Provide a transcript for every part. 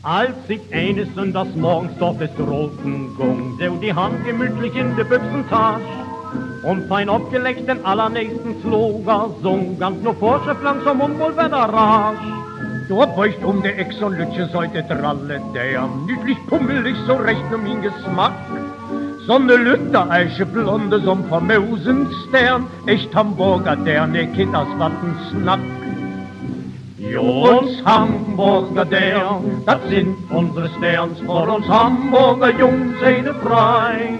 Als ich eines Sonntags morgens durch des Roten ging, so die Hand gemütlich in der Büchsentasche und fein abgelegt den allernächsten Slogan sung, ganz nur Vorschrift langsam und wohl wieder rasch. Da beucht um der Ex und Lütsche Seite dralle, der niedlich pummelig, so recht um ihn Geschmack. So ne Lütter, eiche blonde, so'n vermausen Stern, echt Hamburger, der ne Kind aus Wattensnack. Uns Hamburger der, das sind unsere Sterns, vor uns Hamburger Jungs eine frei.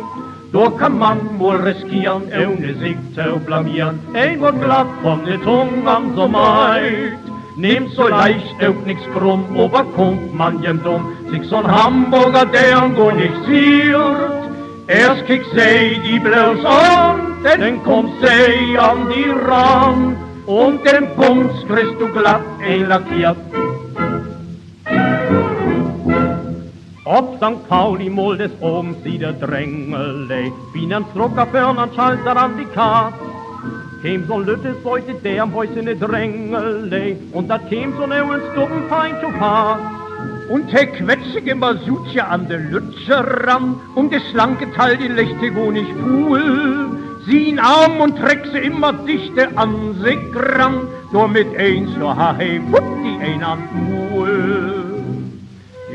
Da kann man wohl riskieren, ohne sich zu blamieren, ein Wort glatt von der Zunge am so meid. Nehmt so leicht auch nix krumm, aber kommt man jem dumm, sich so'n Hamburger der go nicht ziert. Erst kick sie die bloß an, dann kommt sie an die Rand. Und den Bums kriegst du glatt einlackiert. Ob St. Pauli mol des Obens sie der Drängele, wie ein Drucker für einen Schalter an die Katz. Käm so Lüttes heute der am Häuschen ne Drängele, und dat käm so ne uns dumm fein zu Pass. Und he quetschig immer Sutje an de Lütsche ran, de schlanke Teil die Lechte go nicht cool. Sie in Arm und trägt sie immer dichte an sich ran, nur mit eins, nur hahe, wupp, die ein an Muhl.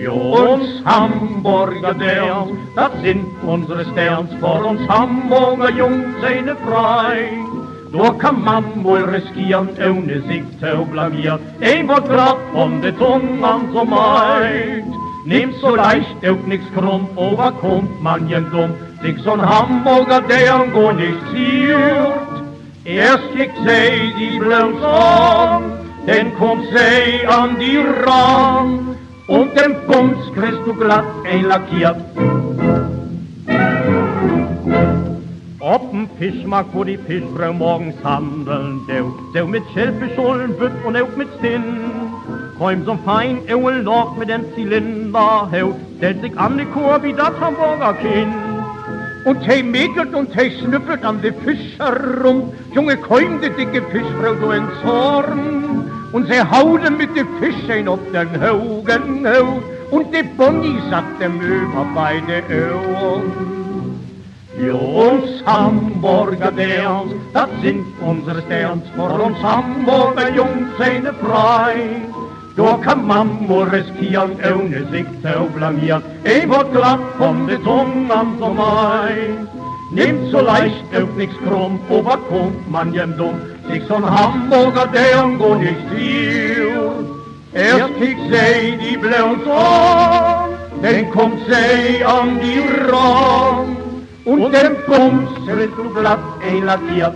Uns Hamburger der, das sind unsere Sterns, vor uns Hamburger Jungs eine frei. Da kann man wohl riskieren, ohne sich zu blamieren, ein Wort grad von der Zunge an so meid. Nehmt so leicht auch nix krumm, aber kommt man jem dumm, sich so'n Hamburger der go nicht ziert. Erst kickt sie die bloß an, dann kommt sie an die Rand, und den Bums kriegst du glatt einlackiert. Ob'n Fischmarkt, wo die Fischfrau morgens handeln, der mit Schellfischollen wird und auch mit Sinn. Räum so'n fein Loch mit den Zylinderhaut, stellt sich an die Kur wie das Hamburger Kind. Und he mäkelt und he schnüffelt an de Fisch herum, junge Keum, die dicke Fischfrau so in Zorn. Und sie hauen mit de Fischen auf den Augen haut, und de Bonnie sagt dem über beide Ohren. Uns Hamburger der, das sind unsere Sterns, vor uns Hamburger Jungs eine frei. Da kann man wohl riskieren, ohne sich zu blamieren, ein Wort glatt von der Zunge an so meid. Nehmt so leicht auch nix krumm, aber kommt man jem dumm, sich so'n Hamburger der go nicht ziert. Erst kickt sie die bloß an, dann kommt sie an die Rand, und den Bums kriegst du glatt einlackiert.